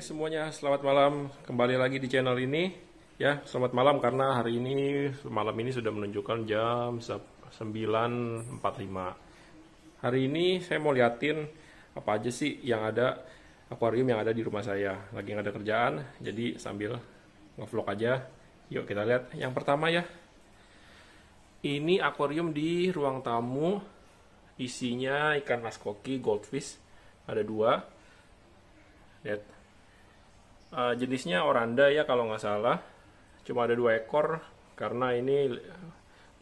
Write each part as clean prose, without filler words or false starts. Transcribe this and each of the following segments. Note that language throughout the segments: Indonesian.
Semuanya, selamat malam. Kembali lagi di channel ini. Ya, selamat malam karena hari ini malam ini sudah menunjukkan jam 9.45. Hari ini saya mau liatin apa aja sih yang ada akuarium yang ada di rumah saya. Lagi nggak ada kerjaan, jadi sambil ngevlog aja. Yuk kita lihat. Yang pertama ya. Ini akuarium di ruang tamu. Isinya ikan maskoki, goldfish. Ada 2. Lihat. Jenisnya oranda ya kalau nggak salah. Cuma ada 2 ekor karena ini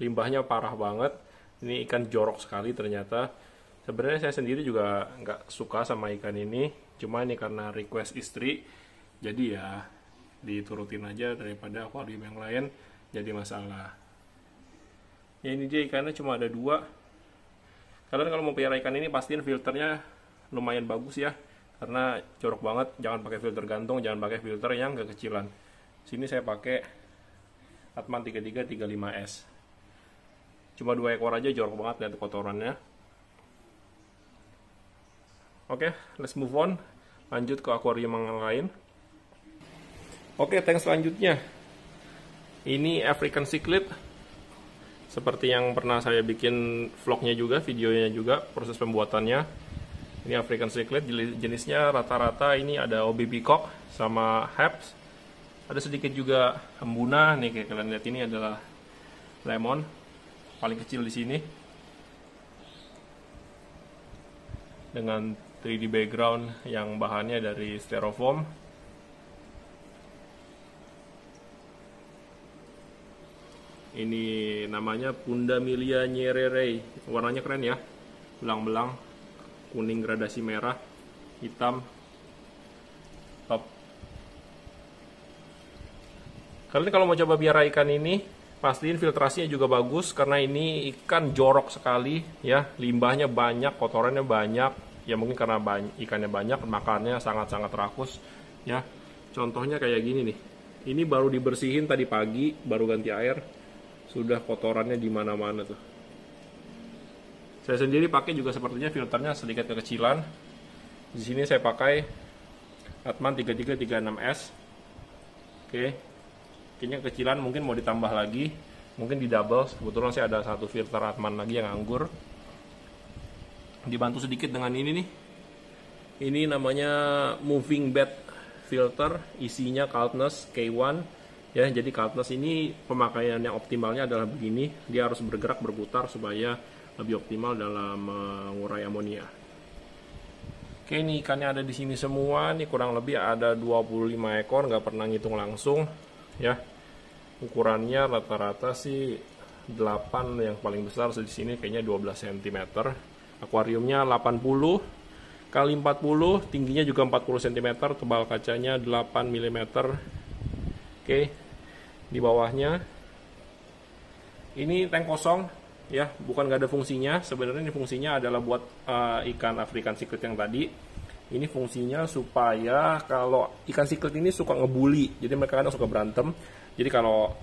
limbahnya parah banget. Ini ikan jorok sekali ternyata. Sebenarnya saya sendiri juga nggak suka sama ikan ini. Cuma ini karena request istri, jadi ya diturutin aja daripada akuarium yang lain jadi masalah. Ya ini dia ikannya cuma ada 2. Kalian kalau mau pelihara ikan ini pastiin filternya lumayan bagus ya. Karena jorok banget, jangan pakai filter gantung, jangan pakai filter yang kekecilan. Sini saya pakai Atman 3335S. Cuma 2 ekor aja jorok banget, lihat kotorannya. Oke, let's move on. Lanjut ke akuarium yang lain. Oke, tank selanjutnya. Ini African Cichlid. Seperti yang pernah saya bikin vlognya juga, videonya juga, proses pembuatannya. Ini African Cichlid, jenisnya rata-rata ini ada OB Peacock sama Haps. Ada sedikit juga Hembuna, nih kayak kalian lihat ini adalah lemon, paling kecil di sini. Dengan 3D background yang bahannya dari styrofoam. Ini namanya Pundamilia nyerere, warnanya keren ya, belang-belang. Kuning gradasi merah, hitam, top. Kalian kalau mau coba biara ikan ini, pastiin filtrasinya juga bagus karena ini ikan jorok sekali ya, limbahnya banyak, kotorannya banyak. Ya mungkin karena ikannya banyak, makannya sangat-sangat rakus ya. Contohnya kayak gini nih. Ini baru dibersihin tadi pagi, baru ganti air, sudah kotorannya di mana-mana tuh. Saya sendiri pakai juga sepertinya filternya sedikit kekecilan. Di sini saya pakai Atman 3336S. Oke. Kayaknya kekecilan, mungkin mau ditambah lagi, mungkin di double. Kebetulan saya ada 1 filter Atman lagi yang nganggur. Dibantu sedikit dengan ini nih. Ini namanya moving bed filter, isinya Kaltneus K1. Ya, jadi Kaltneus ini pemakaian yang optimalnya adalah begini. Dia harus bergerak berputar supaya lebih optimal dalam mengurai amonia. Oke, ini ikannya ada di sini semua. Ini kurang lebih ada 25 ekor, nggak pernah ngitung langsung ya. Ukurannya rata-rata sih 8, yang paling besar di sini kayaknya 12 cm. Akuariumnya 80 kali 40, tingginya juga 40 cm, tebal kacanya 8 mm. Oke. Di bawahnya ini tank kosong. Ya, bukan nggak ada fungsinya. Sebenarnya ini fungsinya adalah buat ikan African Cichlid yang tadi. Ini fungsinya supaya kalau ikan cichlid ini suka ngebully, jadi mereka kadang suka berantem. Jadi kalau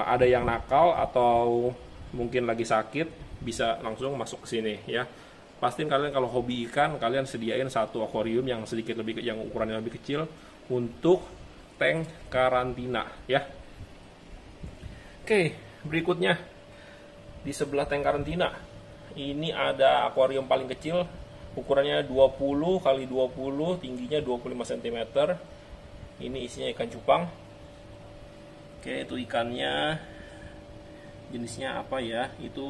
ada yang nakal atau mungkin lagi sakit, bisa langsung masuk ke sini ya. Pastiin kalian kalau hobi ikan, kalian sediain 1 akuarium yang sedikit lebih, yang ukurannya lebih kecil untuk tank karantina ya. Oke, berikutnya. Di sebelah tank karantina ini ada akuarium paling kecil, ukurannya 20 kali 20, tingginya 25 cm. Ini isinya ikan cupang. Oke, itu ikannya jenisnya apa ya, itu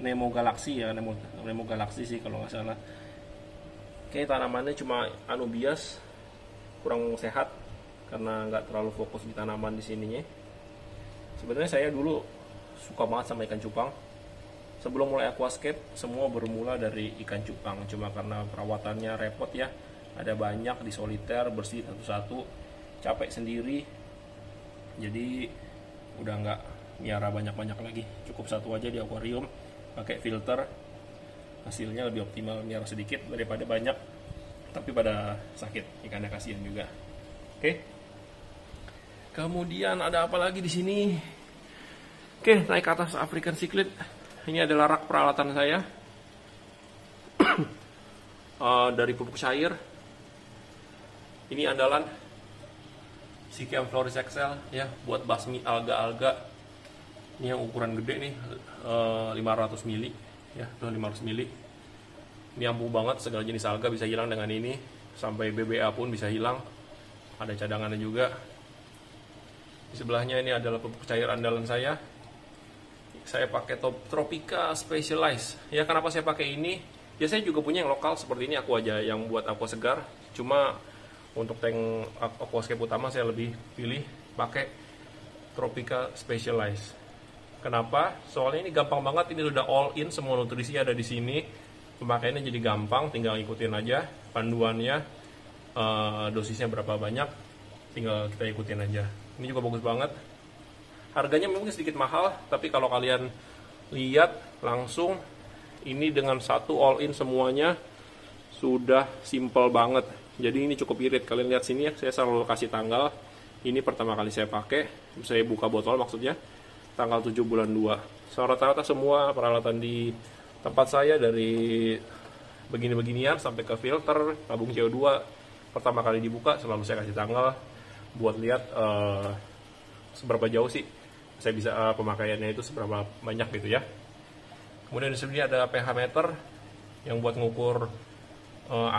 Nemo Galaxy ya, Nemo Galaxy sih kalau nggak salah. Oke, tanamannya cuma anubias, kurang sehat karena nggak terlalu fokus di tanaman di sininya. Sebenarnya saya dulu suka banget sama ikan cupang. Sebelum mulai aquascape, semua bermula dari ikan cupang. Cuma karena perawatannya repot ya, ada banyak di soliter, bersih satu-satu, capek sendiri. Jadi udah nggak miara banyak-banyak lagi. Cukup 1 aja di akuarium, pakai filter. Hasilnya lebih optimal, miara sedikit daripada banyak, tapi pada sakit. Ikannya kasihan juga. Oke. Kemudian ada apa lagi di sini? Oke, naik ke atas African Cichlid. Ini adalah rak peralatan saya. Dari pupuk cair. Ini andalan Sikkem Floris XL ya, buat basmi alga-alga. Ini yang ukuran gede nih, 500 mili ya, tuh 500 mili. Ini ampuh banget, segala jenis alga bisa hilang dengan ini, sampai BBA pun bisa hilang. Ada cadangannya juga. Di sebelahnya ini adalah pupuk cair andalan saya. Saya pakai Tropica Specialized. Ya, kenapa saya pakai ini? Ya, saya juga punya yang lokal seperti ini, Aqua aja yang buat aqua segar. Cuma untuk tank aquascape utama saya lebih pilih pakai Tropica Specialized. Kenapa? Soalnya ini gampang banget, ini udah all in, semua nutrisi ada di sini. Pemakaiannya jadi gampang, tinggal ikutin aja panduannya, dosisnya berapa banyak, tinggal kita ikutin aja. Ini juga bagus banget. Harganya mungkin sedikit mahal, tapi kalau kalian lihat langsung, ini dengan satu all in semuanya sudah simple banget. Jadi ini cukup irit. Kalian lihat sini ya, saya selalu kasih tanggal. Ini pertama kali saya pakai, saya buka botol maksudnya. Tanggal 7 bulan 2. Rata-rata semua peralatan di tempat saya dari begini-beginian sampai ke filter, tabung CO2 pertama kali dibuka selalu saya kasih tanggal buat lihat seberapa jauh sih saya bisa pemakaiannya itu seberapa banyak gitu ya. Kemudian di sini ada pH meter yang buat ngukur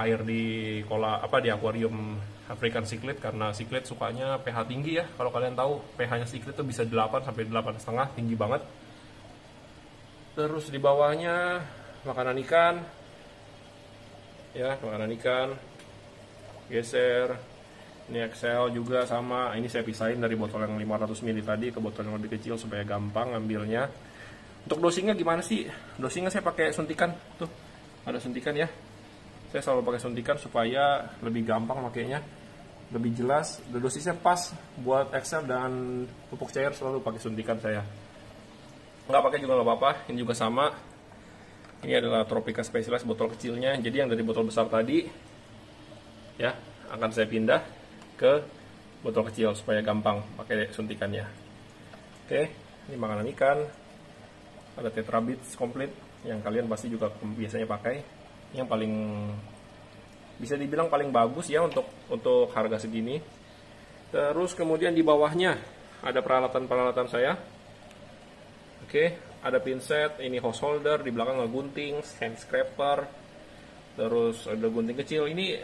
air di di akuarium African cichlid, karena cichlid sukanya pH tinggi ya. Kalau kalian tahu pH-nya cichlid itu bisa 8 sampai 8,5, tinggi banget. Terus di bawahnya makanan ikan. Ya, makanan ikan. Geser. Ini Excel juga sama. Ini saya pisahin dari botol yang 500 ml tadi ke botol yang lebih kecil supaya gampang ngambilnya. Untuk dosingnya gimana sih? Dosingnya saya pakai suntikan. Tuh, ada suntikan ya. Saya selalu pakai suntikan supaya lebih gampang makainya, lebih jelas. Dosisnya pas buat Excel dan pupuk cair, selalu pakai suntikan saya. Nggak pakai juga nggak apa-apa, ini juga sama. Ini adalah Tropica Specialized botol kecilnya. Jadi yang dari botol besar tadi ya akan saya pindah ke botol kecil supaya gampang pakai suntikannya. Oke, ini makanan ikan. Ada Tetra Bits komplit yang kalian pasti juga biasanya pakai. Yang paling bisa dibilang paling bagus ya untuk harga segini. Terus kemudian di bawahnya ada peralatan-peralatan saya. Oke, ada pinset, ini hose holder, di belakang ada gunting, hand scraper, terus ada gunting kecil. Ini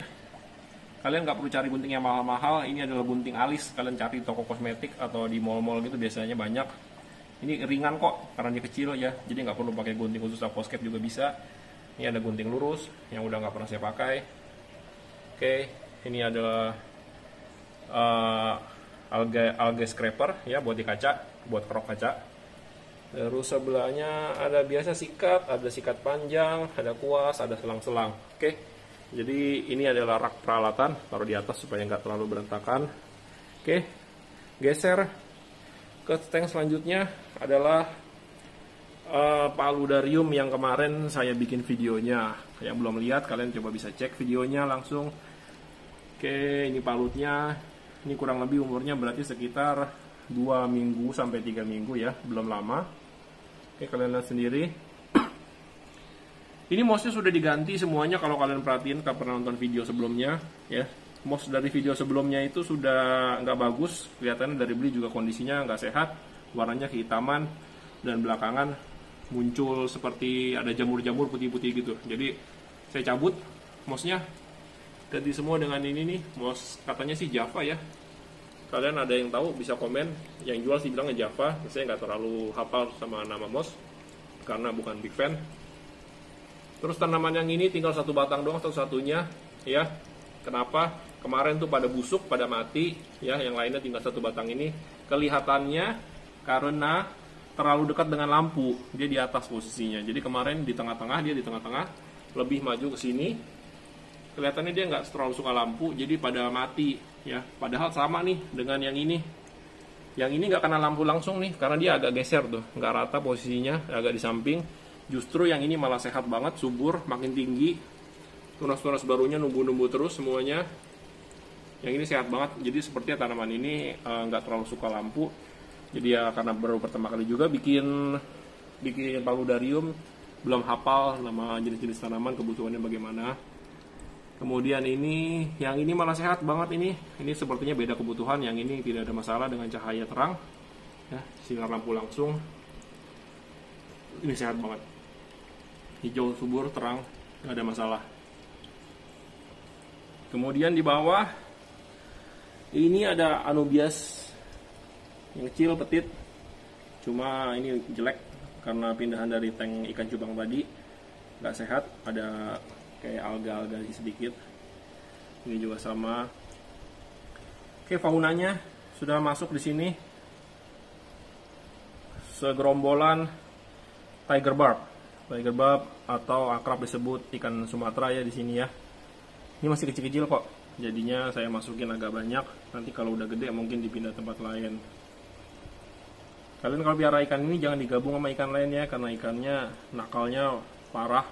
kalian nggak perlu cari gunting yang mahal-mahal. Ini adalah gunting alis, kalian cari toko kosmetik atau di mall-mall gitu biasanya banyak. Ini ringan kok karena dia kecil ya, jadi nggak perlu pakai gunting khusus aquascape juga bisa. Ini ada gunting lurus yang udah nggak pernah saya pakai. Oke, ini adalah algae scraper ya buat di kaca, buat kerok kaca. Terus sebelahnya ada biasa sikat, ada sikat panjang, ada kuas, ada selang-selang. Oke, jadi ini adalah rak peralatan, taruh di atas supaya nggak terlalu berantakan. Oke, geser ke tank selanjutnya adalah paludarium yang kemarin saya bikin videonya. Yang belum lihat kalian coba bisa cek videonya langsung. Oke, ini palutnya. Ini kurang lebih umurnya berarti sekitar 2 minggu sampai 3 minggu ya, belum lama. Oke, kalian lihat sendiri. Ini mosnya sudah diganti semuanya kalau kalian perhatiin, kalau pernah nonton video sebelumnya ya. Mos dari video sebelumnya itu sudah nggak bagus, kelihatannya dari beli juga kondisinya nggak sehat, warnanya kehitaman dan belakangan muncul seperti ada jamur-jamur putih-putih gitu. Jadi saya cabut mosnya, ganti semua dengan ini nih, mos katanya sih Java ya. Kalian ada yang tahu bisa komen, yang jual sih bilangnya Java. Saya nggak terlalu hafal sama nama mos karena bukan big fan. Terus tanaman yang ini tinggal satu batang doang, satu-satunya ya. Kenapa? Kemarin tuh pada busuk, pada mati ya, yang lainnya tinggal satu batang ini. Kelihatannya karena terlalu dekat dengan lampu, dia di atas posisinya. Jadi kemarin di tengah-tengah, dia di tengah-tengah, lebih maju ke sini. Kelihatannya dia nggak terlalu suka lampu, jadi pada mati ya. Padahal sama nih dengan yang ini. Yang ini nggak kena lampu langsung nih, karena dia agak geser tuh, nggak rata posisinya, agak di samping. Justru yang ini malah sehat banget, subur, makin tinggi. Tunas-tunas barunya numbuh-numbuh terus semuanya. Yang ini sehat banget, jadi sepertinya tanaman ini nggak terlalu suka lampu. Jadi ya karena baru pertama kali juga bikin paludarium, belum hafal nama jenis-jenis tanaman, kebutuhannya bagaimana. Kemudian yang ini malah sehat banget ini. Ini sepertinya beda kebutuhan. Yang ini tidak ada masalah dengan cahaya terang, ya, sinar lampu langsung. Ini sehat banget. Hijau subur, terang, nggak ada masalah. Kemudian di bawah ini ada Anubias yang kecil, petit. Cuma ini jelek karena pindahan dari tank ikan cupang tadi, nggak sehat. Ada kayak alga-alga sedikit. Ini juga sama. Oke, faunanya sudah masuk di sini. Segerombolan tiger barb atau akrab disebut ikan Sumatera ya di sini ya. Ini masih kecil-kecil kok. Jadinya saya masukin agak banyak. Nanti kalau udah gede mungkin dipindah tempat lain. Kalian kalau piara ikan ini jangan digabung sama ikan lain ya, karena ikannya nakalnya parah.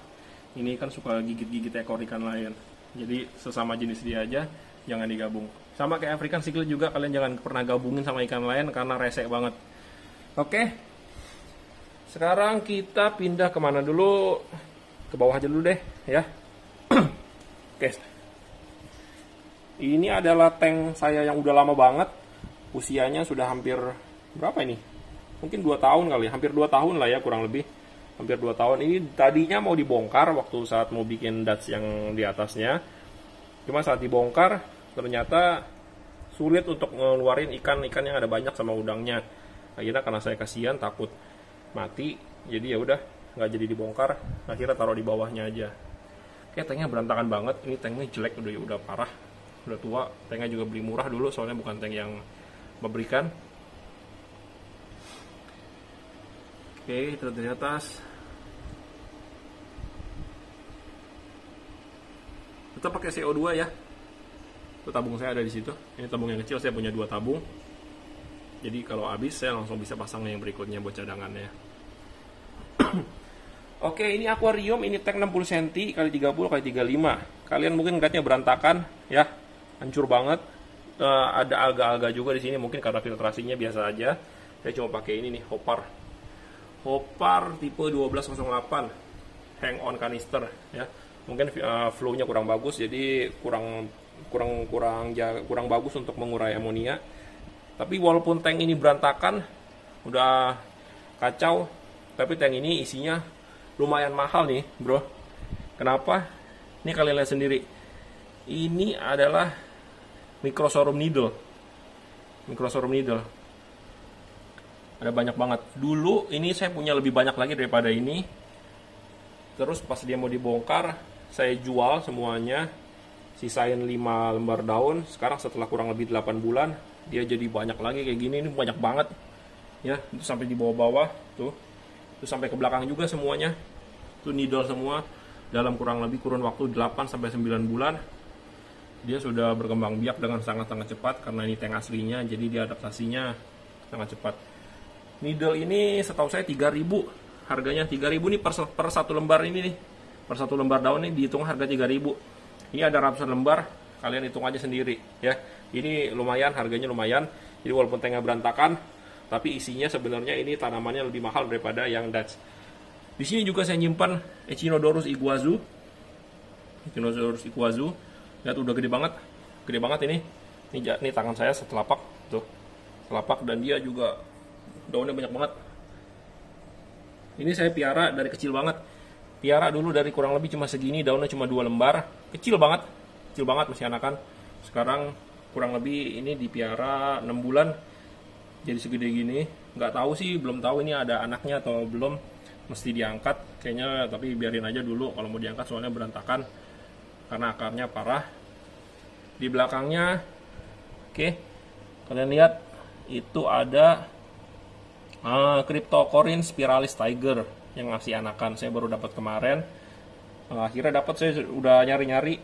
Ini kan suka gigit-gigit ekor ikan lain. Jadi sesama jenis dia aja, jangan digabung. Sama kayak African Cichlid juga, kalian jangan pernah gabungin sama ikan lain karena resek banget. Oke. Sekarang kita pindah kemana dulu? Ke bawah aja dulu deh ya. Oke. Ini adalah tank saya yang udah lama banget. Usianya sudah hampir berapa ini? Mungkin 2 tahun kali ya, hampir 2 tahun lah ya kurang lebih. Hampir 2 tahun. Ini tadinya mau dibongkar waktu saat mau bikin Dutch yang di atasnya. Cuma saat dibongkar ternyata sulit untuk ngeluarin ikan-ikan yang ada banyak sama udangnya. Akhirnya karena saya kasihan takut mati, jadi ya udah nggak jadi dibongkar. Akhirnya taruh di bawahnya aja. Kayak tanknya berantakan banget. Ini tanknya jelek, udah parah, udah tua. Tanknya juga beli murah dulu soalnya bukan tank yang pabrikan. Oke, itu dari atas. Kita pakai CO2 ya. Itu tabung saya ada di situ. Ini tabung yang kecil, saya punya 2 tabung. Jadi kalau habis saya langsung bisa pasang yang berikutnya buat cadangannya. Oke, ini akuarium, ini tank 60 cm x 30 x 35. Kalian mungkin ngeliatnya berantakan ya. Hancur banget. Ada alga-alga juga di sini, mungkin karena filtrasinya biasa aja. Saya cuma pakai ini nih, Hopar tipe 1208 hang on kanister ya. Mungkin flow-nya kurang bagus, jadi kurang bagus untuk mengurai amonia. Tapi walaupun tank ini berantakan, udah kacau, tapi tank ini isinya lumayan mahal nih, bro. Kenapa? Ini kalian lihat sendiri. Ini adalah Microsorum needle. Ada banyak banget. Dulu ini saya punya lebih banyak lagi daripada ini. Terus pas dia mau dibongkar, saya jual semuanya. Sisain 5 lembar daun. Sekarang setelah kurang lebih 8 bulan, dia jadi banyak lagi kayak gini. Ini banyak banget. Ya, itu sampai di bawah-bawah tuh. Itu sampai ke belakang juga semuanya. Itu needle semua. Dalam kurun waktu 8 sampai 9 bulan. Dia sudah berkembang biak dengan sangat-sangat cepat karena ini tank aslinya, jadi dia adaptasinya sangat cepat. Needle ini setahu saya 3.000 harganya. 3.000 nih per 1 lembar ini nih. Per 1 lembar daun ini dihitung harga 3.000. Ini ada ratusan lembar, kalian hitung aja sendiri ya. Ini lumayan, harganya lumayan. Jadi walaupun tanknya berantakan, tapi isinya sebenarnya ini tanamannya lebih mahal daripada yang Dutch. Di sini juga saya nyimpan Echinodorus iguazu. Lihat udah gede banget ini. Ini tangan saya setelapak tuh. Telapak, dan dia juga daunnya banyak banget. Ini saya piara dari kecil banget. Piara dulu dari kurang lebih cuma segini, daunnya cuma 2 lembar. Kecil banget masih anakan. Sekarang kurang lebih ini dipiara 6 bulan jadi segede gini. Nggak tahu sih, belum tahu ini ada anaknya atau belum. Mesti diangkat kayaknya, tapi biarin aja dulu kalau mau diangkat soalnya berantakan karena akarnya parah. Di belakangnya, oke, kalian lihat itu ada Cryptocorin spiralis tiger yang ngasih anakan. Saya baru dapat kemarin. Akhirnya dapat, saya udah nyari-nyari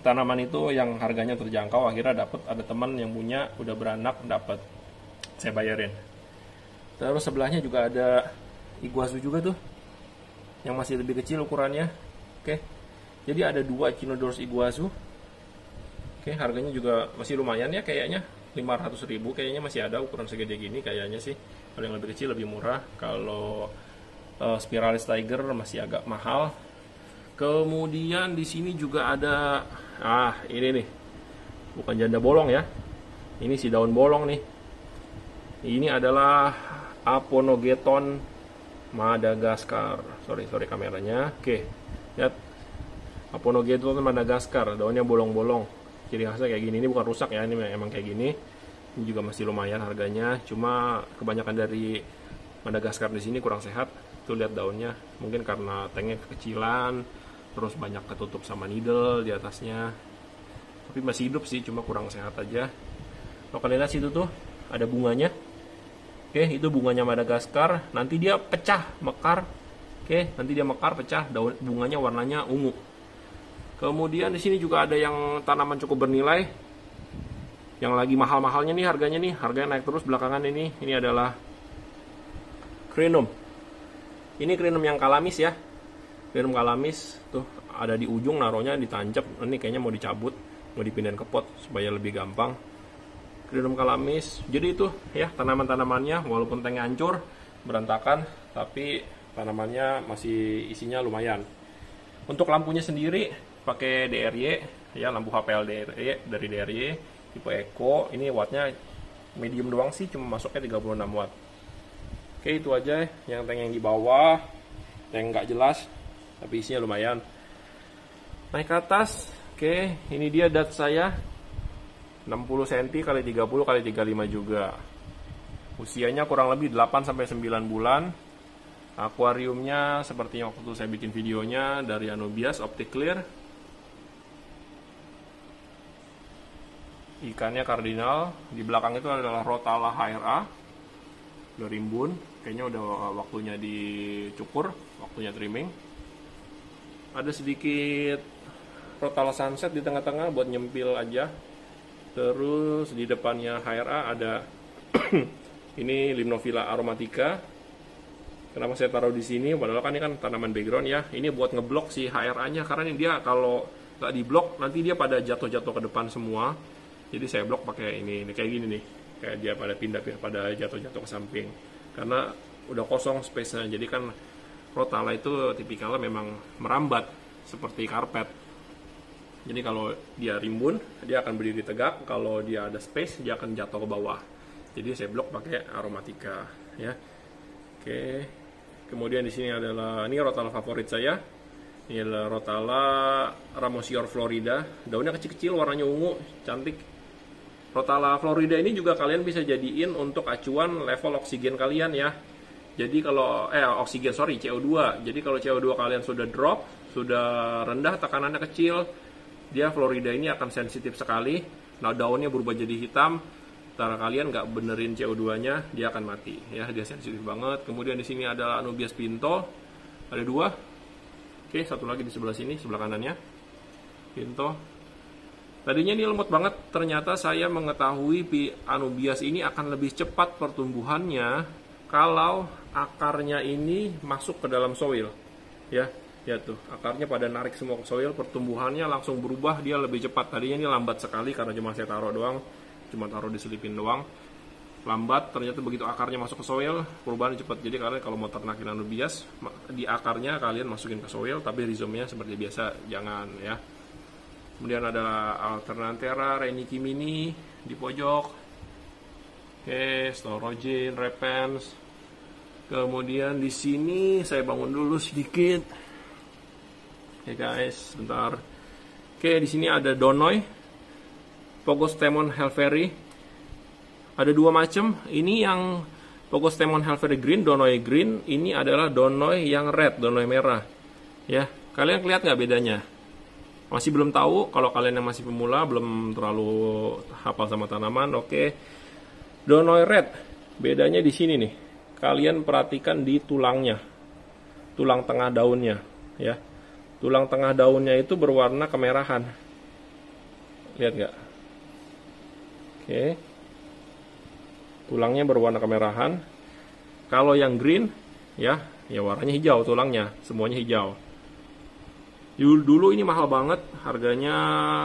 tanaman itu yang harganya terjangkau. Akhirnya dapat, ada teman yang punya udah beranak, dapat. Saya bayarin. Terus sebelahnya juga ada iguazu juga tuh, yang masih lebih kecil ukurannya. Oke. Jadi ada 2 Echinodorus iguazu. Oke, harganya juga masih lumayan ya kayaknya. 500.000 kayaknya masih ada ukuran segede gini kayaknya sih. Kalau yang lebih kecil lebih murah. Kalau spiralis tiger masih agak mahal. Kemudian di sini juga ada, ini nih, bukan janda bolong ya, ini si daun bolong nih. Ini adalah Aponogeton Madagascar. Sorry kameranya. Oke, lihat Aponogeton Madagascar, daunnya bolong-bolong. Ciri khasnya kayak gini. Ini bukan rusak ya, ini emang kayak gini. Ini juga masih lumayan harganya. Cuma kebanyakan dari Madagaskar di sini kurang sehat. Tuh lihat daunnya, mungkin karena tanknya kekecilan, terus banyak ketutup sama needle di atasnya. Tapi masih hidup sih, cuma kurang sehat aja. Kalau kalian lihat situ tuh ada bunganya. Oke, itu bunganya Madagaskar. Nanti dia pecah, mekar. Oke, nanti dia mekar, pecah. Daun bunganya warnanya ungu. Kemudian di sini juga ada yang tanaman cukup bernilai. Yang lagi mahal-mahalnya nih harganya nih. Harganya naik terus belakangan ini. Ini adalah Crinum. Ini Crinum yang kalamis ya. Crinum kalamis tuh ada di ujung, naruhnya ditancap. Ini kayaknya mau dicabut, mau dipindahin ke pot supaya lebih gampang. Crinum kalamis. Jadi itu ya tanaman-tanamannya, walaupun tanknya hancur, berantakan, tapi tanamannya masih isinya lumayan. Untuk lampunya sendiri pakai DRY ya, lampu HPL DRY dari DRY tipe Eco. Ini wattnya medium doang sih, cuma masuknya 36 watt. Oke, itu aja yang tank yang di bawah, yang nggak jelas tapi isinya lumayan. Naik ke atas. Oke, ini dia dat saya 60 cm x 30 x 35 juga. Usianya kurang lebih 8-9 bulan. Akuariumnya seperti yang waktu itu saya bikin videonya, dari Anubias Optic Clear. Ikannya kardinal. Di belakang itu adalah Rotala HRA. Udah rimbun, kayaknya udah waktunya dicukur, waktunya trimming. Ada sedikit Rotala Sunset di tengah-tengah buat nyempil aja. Terus di depannya HRA ada ini Limnophila aromatica. Kenapa saya taruh di sini? Padahal kan ini kan tanaman background ya. Ini buat ngeblok si HRA-nya, karena ini dia kalau nggak diblok nanti dia pada jatuh-jatuh ke depan semua. Jadi saya blok pakai ini kayak gini nih. Kayak dia pada pindah pada jatuh-jatuh ke samping. Karena udah kosong space-nya. Jadi kan Rotala itu tipikalnya memang merambat seperti karpet. Jadi kalau dia rimbun, dia akan berdiri tegak. Kalau dia ada space, dia akan jatuh ke bawah. Jadi saya blok pakai aromatica, ya. Oke. Kemudian di sini adalah ini Rotala favorit saya. Ini adalah Rotala Ramosior Florida. Daunnya kecil-kecil, warnanya ungu, cantik. Rotala Florida ini juga kalian bisa jadiin untuk acuan level oksigen kalian ya. Jadi kalau CO2. Jadi kalau CO2 kalian sudah drop, sudah rendah, tekanannya kecil, dia Florida ini akan sensitif sekali. Nah, daunnya berubah jadi hitam. Setelah kalian nggak benerin CO2-nya, dia akan mati. Ya, dia sensitif banget. Kemudian di sini ada Anubias Pinto. Ada 2. Oke, satu lagi di sebelah sini, sebelah kanannya. Pinto. Tadinya ini lemot banget. Ternyata saya mengetahui Anubias ini akan lebih cepat pertumbuhannya kalau akarnya ini masuk ke dalam soil. Ya. Ya tuh, akarnya pada narik semua ke soil, pertumbuhannya langsung berubah, dia lebih cepat. Tadinya ini lambat sekali karena cuma saya taruh doang, cuma taruh diselipin doang. Lambat, ternyata begitu akarnya masuk ke soil, perubahannya cepat. Jadi kalian kalau mau ternakin Anubias, di akarnya kalian masukin ke soil, tapi rhizomnya seperti biasa, jangan ya. Kemudian ada Alternanthera Rhenicimini di pojok. Oke, Staurogen, Repens. Kemudian di sini saya bangun dulu sedikit. Oke guys, bentar. Oke, di sini ada Donoy, Pogostemon helveri. Ada 2 macam. Ini yang Pogostemon helveri green, Donoy green. Ini adalah Donoy yang red, Donoy merah. Ya, kalian lihat nggak bedanya? Masih belum tahu. Kalau kalian yang masih pemula, belum terlalu hafal sama tanaman. Oke, Donoy red, bedanya di sini nih. Kalian perhatikan di tulangnya, tulang tengah daunnya, ya. Tulang tengah daunnya itu berwarna kemerahan. Lihat nggak? Oke. Tulangnya berwarna kemerahan. Kalau yang green, ya warnanya hijau tulangnya, semuanya hijau. Dulu ini mahal banget, harganya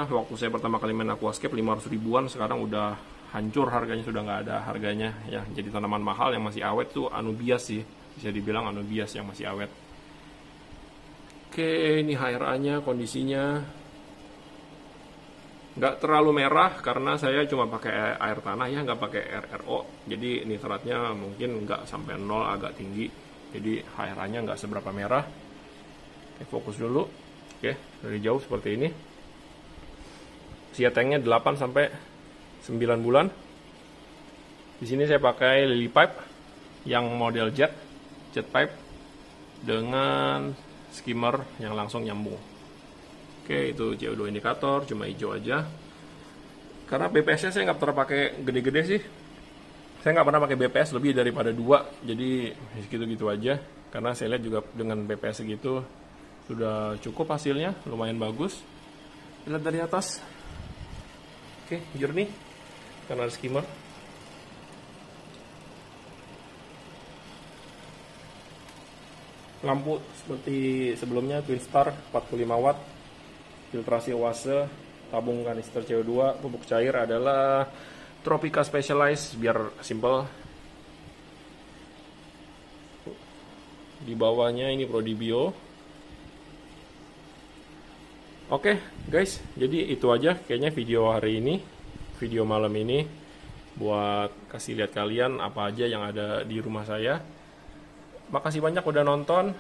waktu saya pertama kali main aquascape 500 ribuan, sekarang udah hancur harganya, sudah nggak ada harganya. Ya, jadi tanaman mahal yang masih awet tuh Anubias sih, bisa dibilang Anubias yang masih awet. Oke, ini HRA-nya kondisinya nggak terlalu merah karena saya cuma pakai air tanah ya, nggak pakai RRO. Jadi nitratnya mungkin nggak sampai 0, agak tinggi. Jadi HRA-nya nggak seberapa merah. Oke, fokus dulu. Oke, dari jauh seperti ini. Usia tanknya 8 sampai 9 bulan. Di sini saya pakai lily pipe yang model jet pipe dengan skimmer yang langsung nyambung. Oke, itu CO2 indikator, cuma hijau aja. Karena BPS-nya saya nggak pernah pakai gede-gede sih. Saya nggak pernah pakai BPS lebih daripada 2, jadi segitu-gitu aja. Karena saya lihat juga dengan BPS segitu sudah cukup hasilnya, lumayan bagus. Lihat dari atas. Oke, jernih karena ada skimmer. Lampu seperti sebelumnya Twin Star 45 watt. Filtrasi oase, tabung kanister CO2, pupuk cair adalah Tropica Specialized biar simple. Di bawahnya ini Prodibio. Oke guys, jadi itu aja kayaknya video hari ini, video malam ini, buat kasih lihat kalian apa aja yang ada di rumah saya. Makasih banyak udah nonton,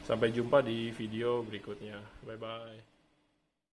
sampai jumpa di video berikutnya, bye bye.